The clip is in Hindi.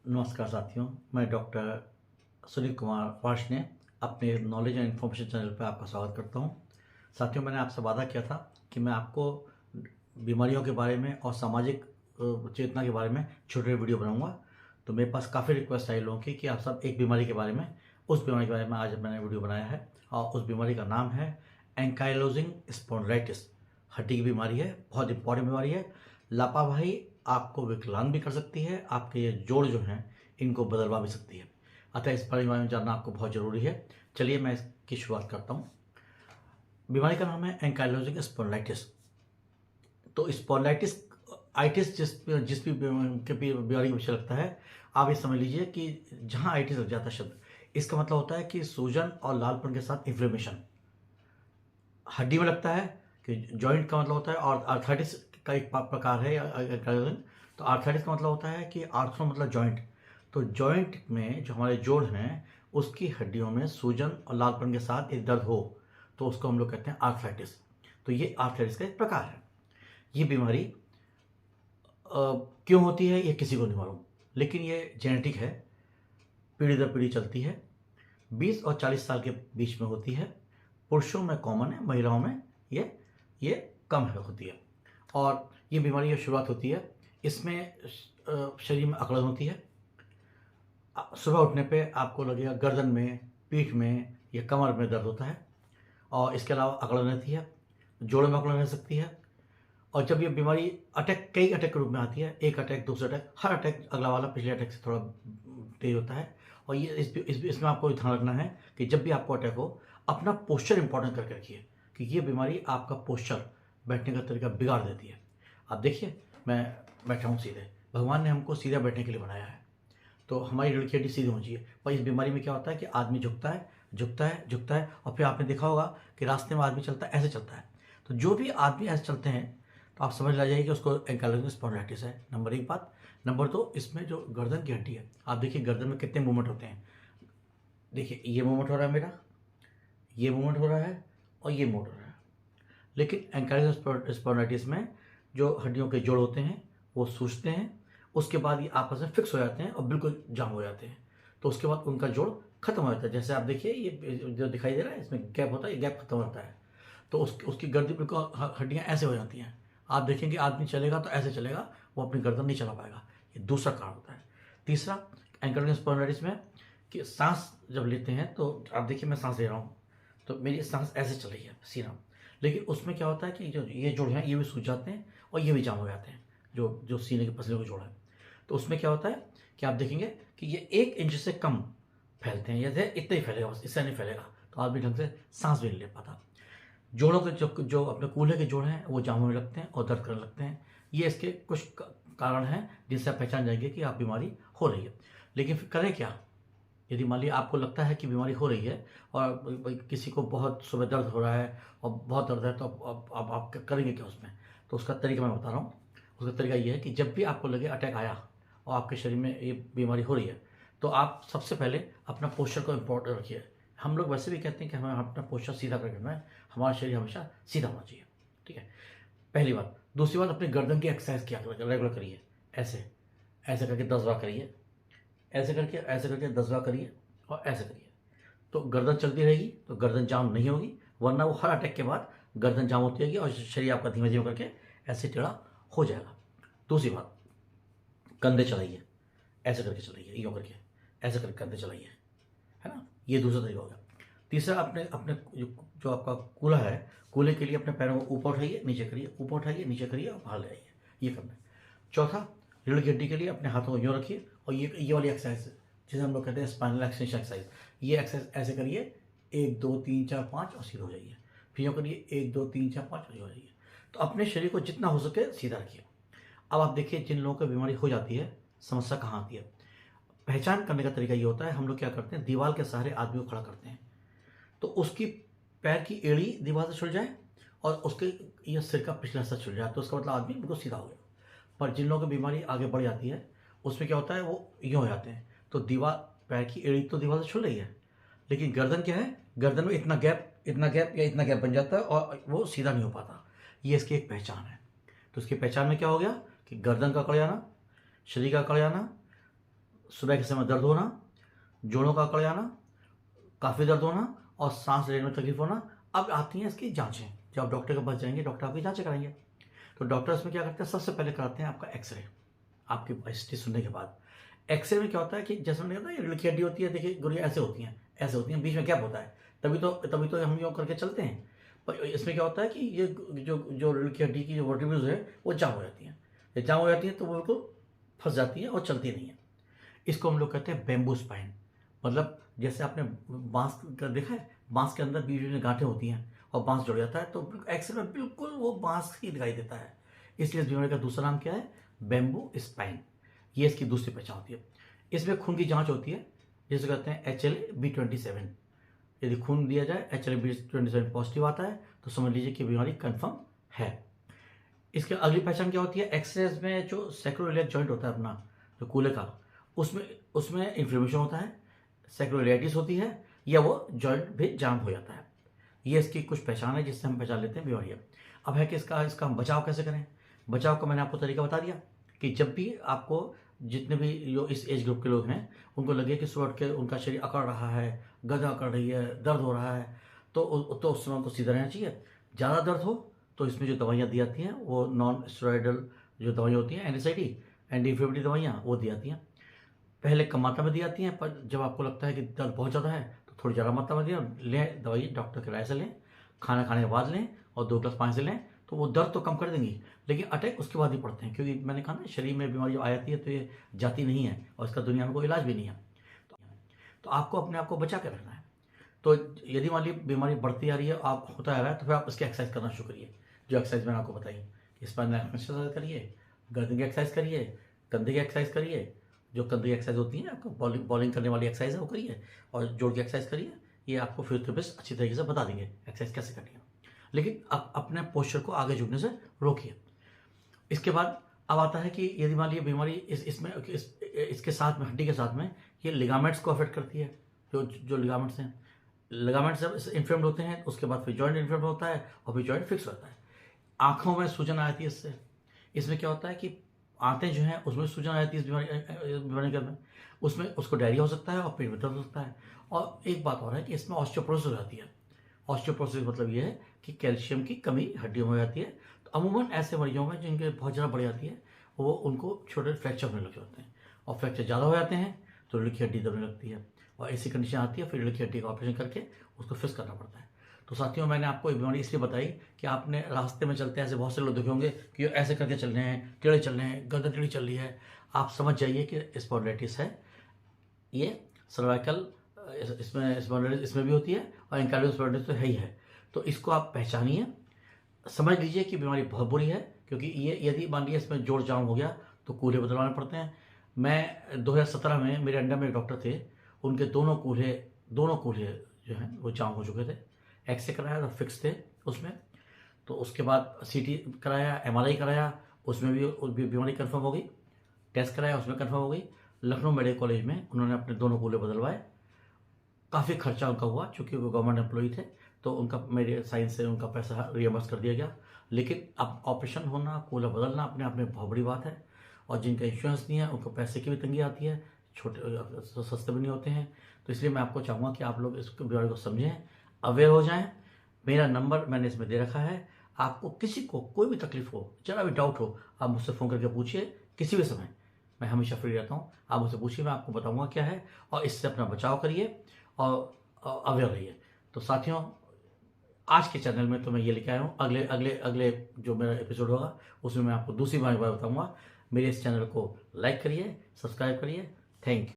नमस्कार साथियों, मैं डॉक्टर सुनील कुमार वार्ष्णेय अपने नॉलेज एंड इन्फॉर्मेशन चैनल पर आपका स्वागत करता हूं। साथियों, मैंने आपसे वादा किया था कि मैं आपको बीमारियों के बारे में और सामाजिक चेतना के बारे में छोटे वीडियो बनाऊंगा। तो मेरे पास काफ़ी रिक्वेस्ट आई लोगों की कि आप सब एक बीमारी के बारे में, उस बीमारी के बारे में आज मैंने वीडियो बनाया है। और उस बीमारी का नाम है एंकाइलोजिंग स्पॉन्डिलाइटिस। हड्डी की बीमारी है, बहुत इंपॉर्टेंट बीमारी है। लापरवाही आपको विकलांग भी कर सकती है, आपके ये जोड़ जो हैं इनको बदलवा भी सकती है। अतः इस बारे में जानना आपको बहुत ज़रूरी है। चलिए मैं इसकी शुरुआत करता हूँ। बीमारी का नाम है एंकाइलोजिंग स्पॉन्डिलाइटिस। तो स्पॉन्डिलाइटिस आइटिस जिस भी बीमारी का विषय लगता है, आप ये समझ लीजिए कि जहाँ आइटिस लग जाता है शब्द, इसका मतलब होता है कि सूजन और लालपन के साथ इन्फ्लेमेशन हड्डी में लगता है। कि जॉइंट का मतलब होता है, और आर्थराइटिस का एक प्रकार है एंकाइलोजिंग। तो आर्थराइटिस का मतलब होता है कि आर्थरो मतलब जॉइंट। तो जॉइंट में जो हमारे जोड़ हैं उसकी हड्डियों में सूजन और लालपन के साथ एक दर्द हो तो उसको हम लोग कहते हैं आर्थराइटिस। तो ये आर्थराइटिस का एक प्रकार है। ये बीमारी क्यों होती है ये किसी को नहीं मालूम, लेकिन ये जेनेटिक है, पीढ़ी दर पीढ़ी चलती है। 20 और 40 साल के बीच में होती है। पुरुषों में कॉमन है, महिलाओं में ये कम होती है। और ये बीमारी की शुरुआत होती है, इसमें शरीर में अकड़न होती है। सुबह उठने पे आपको लगेगा गर्दन में, पीठ में या कमर में दर्द होता है। और इसके अलावा अकड़न रहती है, जोड़ों में अकड़न रह सकती है। और जब ये बीमारी कई अटैक के रूप में आती है, एक अटैक, दूसरा अटैक, हर अटैक अगला वाला पिछले अटैक से थोड़ा तेज होता है। और ये इसमें आपको ध्यान रखना है कि जब भी आपको अटैक हो, अपना पोस्चर इंपॉर्टेंट करके रखिए, कि ये बीमारी आपका पोस्चर, बैठने का तरीका बिगाड़ देती है। आप देखिए, मैं बैठा हूँ सीधे, भगवान ने हमको सीधा बैठने के लिए बनाया है, तो हमारी रीढ़ की हड्डी सीधी होनी चाहिए। पर इस बीमारी में क्या होता है कि आदमी झुकता है, झुकता है, झुकता है, और फिर आपने देखा होगा कि रास्ते में आदमी चलता है, ऐसे चलता है। तो जो भी आदमी ऐसे चलते हैं तो आप समझ ला जाइए कि उसको एंकाइलोजिंग स्पॉन्डिलाइटिस है। नंबर 1 बात। नंबर 2, इसमें जो गर्दन की हड्डी है, आप देखिए गर्दन में कितने मूवमेंट होते हैं। देखिए, ये मूवमेंट हो रहा है मेरा, ये मूवमेंट हो रहा है, और ये मूवमेंट हो रहा है। लेकिन एंकाइलोजिंग स्पॉन्डिलाइटिस में जो हड्डियों के जोड़ होते हैं वो सूजते हैं, उसके बाद ये आपस में फिक्स हो जाते हैं और बिल्कुल जाम हो जाते हैं। तो उसके बाद उनका जोड़ खत्म हो जाता है। जैसे आप देखिए, ये जो दिखाई दे रहा है, इसमें गैप होता है, ये गैप खत्म हो जाता है। तो उसकी गर्दन बिल्कुल, हड्डियाँ ऐसे हो जाती हैं। आप देखेंगे आदमी चलेगा तो ऐसे चलेगा, वो अपनी गर्दन नहीं चला पाएगा। ये दूसरा कारण होता है। तीसरा, एंकाइलोजिंग स्पॉन्डिलाइटिस में कि सांस जब लेते हैं, तो आप देखिए मैं सांस ले रहा हूँ तो मेरी सांस ऐसे चल रही है, सीना। लेकिन उसमें क्या होता है कि जो ये जोड़ हैं ये भी सूज जाते हैं और ये भी जाम हो जाते हैं, जो जो सीने के पसलियों के जोड़ हैं। तो उसमें क्या होता है कि आप देखेंगे कि ये 1 इंच से कम फैलते हैं, या इतना ही फैलेगा, बस इससे नहीं फैलेगा। तो आदमी ढंग से सांस भी नहीं ले पाता। जोड़ों के जो अपने कूल्हे के जोड़ हैं वो जाम होने लगते हैं और दर्द करने लगते हैं। ये इसके कुछ कारण हैं जिनसे आप पहचान जाएंगे कि आप बीमारी हो रही है। लेकिन फिर करें क्या? यदि मान लिया आपको लगता है कि बीमारी हो रही है और किसी को बहुत सुबह दर्द हो रहा है और बहुत दर्द है, तो अब आप करेंगे क्या उसमें? तो उसका तरीका मैं बता रहा हूँ। उसका तरीका ये है कि जब भी आपको लगे अटैक आया और आपके शरीर में ये बीमारी हो रही है, तो आप सबसे पहले अपना पोस्चर को इम्पोर्टेंट रखिए। हम लोग वैसे भी कहते हैं कि हमें अपना पोस्चर सीधा करके रखना है, हमारा शरीर हमेशा सीधा होना चाहिए। ठीक है, पहली बात। दूसरी बात, अपनी गर्दन की एक्सरसाइज किया रेगुलर करिए। ऐसे ऐसे करके 10 बार करिए, ऐसे करके 10 बार करिए, और ऐसे करिए। तो गर्दन चलती रहेगी तो गर्दन जाम नहीं होगी, वरना वो हर अटैक के बाद गर्दन जाम होती रहेगी और शरीर आपका धीमे धीमे करके ऐसे टेढ़ा हो जाएगा। दूसरी बात, कंधे चलाइए, ऐसे करके चलाइए, यूँ करके ऐसे करके कंधे चलाइए, है ना। ये दूसरा तरीका हो गया। तीसरा, अपने अपने जो आपका कूल्हा है, कूल्हे के लिए अपने पैरों को ऊपर उठाइए, नीचे करिए, ऊपर उठाइए, नीचे करिए और बाहर ले आइए, ये करना है। चौथा, रीढ़ की हड्डी के लिए अपने हाथों को यूँ रखिए, और ये वाली एक्सरसाइज जिसे हम लोग कहते हैं स्पाइनल एक्सटेंशन एक्सरसाइज, ये एक्सरसाइज ऐसे करिए, 1 2 3 4 5 और सीधे हो जाइए। फिर यूँ करिए, 1 2 3 4 5 और हो जाइए। तो अपने शरीर को जितना हो सके सीधा रखिए। अब आप देखिए, जिन लोगों को बीमारी हो जाती है, समस्या कहाँ आती है? पहचान करने का तरीका ये होता है, हम लोग क्या करते हैं, दीवार के सहारे आदमी को खड़ा करते हैं, तो उसकी पैर की एड़ी दीवार से छुड़ जाए और उसके ये सिर का पिछला हिस्सा छुड़ जाए, तो उसका मतलब आदमी बिल्कुल सीधा हो गया। पर जिन लोगों की बीमारी आगे बढ़ जाती है, उसमें क्या होता है, वो यूँ हो जाते हैं। तो दीवार, पैर की एड़ी तो दीवार से छुड़ रही है, लेकिन गर्दन क्या है, गर्दन में इतना गैप या इतना गैप बन जाता है और वो सीधा नहीं हो पाता। ये इसकी एक पहचान है। तो इसकी पहचान में क्या हो गया कि गर्दन का अकड़ जाना, शरीर का अकड़ जाना, सुबह के समय दर्द होना, जोड़ों का अकड़ जाना, काफ़ी दर्द होना और सांस लेने में तकलीफ होना। अब आती हैं इसकी जांचें। जब आप डॉक्टर के पास जाएंगे, डॉक्टर आपकी जांचें कराएंगे। तो डॉक्टर इसमें क्या करते हैं, सबसे पहले कराते हैं आपका एक्सरे। आपकी हिस्ट्री सुनने के बाद एक्सरे में क्या होता है कि जैसे मैंने कहा रीढ़ की हड्डी होती है, देखिए गुड़िया ऐसे होती हैं, बीच में गैप होता है, तभी तो हम यूँ करके चलते हैं। पर इसमें क्या होता है कि ये जो रीढ़ की हड्डी की जो वर्टिब्रेज है वो जाम हो जाती हैं। ये जाम हो जाती हैं तो वो बिल्कुल फंस जाती है और चलती नहीं है। इसको हम लोग कहते हैं बैम्बू स्पाइन। मतलब जैसे आपने बांस का देखा है, बांस के अंदर बीच में गांठें होती हैं और बांस जुड़ जाता है, तो एक्सरे में बिल्कुल वो बांस ही दिखाई देता है। इसलिए इस बीमारी का दूसरा नाम क्या है, बैम्बू स्पाइन। ये इसकी दूसरी पहचान होती है। इसमें खून की जांच होती है, जिसे कहते हैं HLA-B27। यदि खून दिया जाए HLA-B27 पॉजिटिव आता है तो समझ लीजिए कि बीमारी कंफर्म है। इसके अगली पहचान क्या होती है, एक्सरेज में जो सैक्रोइलियक जॉइंट होता है अपना, जो कूल्हे का, उसमें इन्फ्लेमेशन होता है, सैक्रोइलिटिस होती है, या वो जॉइंट भी जाम हो जाता है। ये इसकी कुछ पहचान है जिससे हम पहचान लेते हैं बीमारी। अब है कि इसका हम बचाव कैसे करें। बचाव का मैंने आपको तरीका बता दिया कि जब भी आपको, जितने भी जो इस एज ग्रुप के लोग हैं, उनको लगे कि सुबह उठ के उनका शरीर अकड़ रहा है, गर्दन अकड़ रही है, दर्द हो रहा है, तो उस समय उनको सीधा रहना चाहिए। ज़्यादा दर्द हो तो इसमें जो दवाइयाँ दी जाती हैं वो नॉन स्टेरॉइडल जो दवाइयाँ होती हैं, एंटीसाइडी, एंटी इन्फ्लेमेटरी दवाइयाँ, वो दी जाती हैं। पहले कम मात्रा में दी जाती हैं, पर जब आपको लगता है कि दर्द बहुत ज़्यादा है तो थोड़ी ज़्यादा मात्रा में लें दवाई, डॉक्टर की राय से लें, खाना खाने के बाद लें और 2 गिलास पानी से लें, तो वो दर्द तो कम कर देंगी, लेकिन अटैक उसके बाद ही पड़ते हैं। क्योंकि मैंने कहा ना, शरीर में बीमारी जब आ जाती है तो ये जाती नहीं है और इसका दुनिया में कोई इलाज भी नहीं है। तो आपको अपने आप को बचा के रखना है। तो यदि मान ली बीमारी बढ़ती आ रही है, आप होता आ रहा है, तो फिर आप इसकी एक्सरसाइज करना शुरू करिए। जो एक्सरसाइज मैंने आपको बताई, स्पाइन एक्सरसाइज करिए, गर्दन की एक्सरसाइज करिए, कंधे की एक्सरसाइज करिए, जो कंधे की एक्सरसाइज होती है आपको बॉलिंग करने वाली एक्सरसाइज है वो करिए, और जोड़ की एक्सरसाइज करिए। ये आपको फिजियोथेरेपिस्ट अच्छी तरीके से बता देंगे एक्सरसाइज कैसे करनी है। लेकिन आप अपने पोस्चर को आगे झुकने से रोकिए। इसके बाद अब आता है कि यदि मान लीजिए बीमारी इसके साथ में, हड्डी के साथ में, ये लिगामेंट्स को अफेक्ट करती है। जो लिगामेंट्स हैं, लिगामेंट्स जब इन्फ्लेम्ड होते हैं उसके बाद फिर जॉइंट इन्फ्लेम्ड होता है और फिर जॉइंट फिक्स होता है। आँखों में सूजन आती है इससे। इसमें क्या होता है कि आंतें जो हैं उसमें सूजन आ जाती है इस बीमारी के में, उसमें उसको डायरिया हो सकता है और पेट में दर्द हो सकता है। और एक बात और है कि इसमें ऑस्टियोपोरोसिस हो जाती है। ऑस्टियोपोरोसिस मतलब ये है कि कैल्शियम की कमी हड्डियों में हो जाती है। तो अमूमन ऐसे मरीजों में जिनके बहुत ज़्यादा बढ़ जाती है, वो उनको छोटे फ्रैक्चर होने लग जाते हैं, और फ्रैक्चर ज़्यादा हो जाते हैं तो रीढ़ की हड्डी दबने लगती है, और ऐसी कंडीशन आती है, फिर रीढ़ की हड्डी का ऑपरेशन करके उसको फिक्स करना पड़ता है। तो साथियों, मैंने आपको ये बीमारी इसलिए बताई कि आपने रास्ते में चलते ऐसे बहुत से लोग देखे होंगे कि ऐसे करके चल रहे हैं, टेढ़े चल रहे हैं, गर्दन टेढ़ी चल रही है। आप समझ जाइए कि स्पॉन्डिलाइटिस है। ये सर्वाइकल इसमें भी होती है और एंकाइलोसिस स्पॉन्डिलाइटिस तो है ही है। तो इसको आप पहचानिए, समझ लीजिए कि बीमारी बहुत बुरी है। क्योंकि ये यदि मान लीजिए इसमें जोड़ जाम हो गया तो कूल्हे बदलवाने पड़ते हैं। मैं 2017 में मेरे अंडर में एक डॉक्टर थे, उनके दोनों कूल्हे जो हैं वो जाम हो चुके थे। एक्सरे कराया तो फिक्स थे उसमें। तो उसके बाद CT कराया, MRI कराया, उसमें भी बीमारी कंफर्म हो गई। टेस्ट कराया, उसमें कंफर्म हो गई। लखनऊ मेडिकल कॉलेज में उन्होंने अपने दोनों कूल्हे बदलवाए। काफ़ी खर्चा उनका हुआ, चूँकि वो गवर्नमेंट एम्प्लॉई थे, तो उनका मेरे साइन से उनका पैसा रियम्बर्स कर दिया गया। लेकिन अब ऑपरेशन होना, कूल्हा बदलना अपने आप में बहुत बड़ी बात है, और जिनका इंश्योरेंस नहीं है उनको पैसे की भी तंगी आती है, छोटे सस्ते भी नहीं होते हैं। तो इसलिए मैं आपको चाहूँगा कि आप लोग इस बीमारी को समझें, अवेयर हो जाएं। मेरा नंबर मैंने इसमें दे रखा है। आपको किसी को कोई भी तकलीफ हो, जरा भी डाउट हो, आप मुझसे फ़ोन करके पूछिए किसी भी समय। मैं हमेशा फ्री रहता हूँ, आप मुझसे पूछिए, मैं आपको बताऊँगा क्या है, और इससे अपना बचाव करिए और अवेयर रहिए। तो साथियों, आज के चैनल में तो मैं ये लेके आया हूँ। अगले जो मेरा एपिसोड होगा उसमें मैं आपको दूसरी बार बताऊँगा। मेरे इस चैनल को लाइक करिए, सब्सक्राइब करिए। Thank you.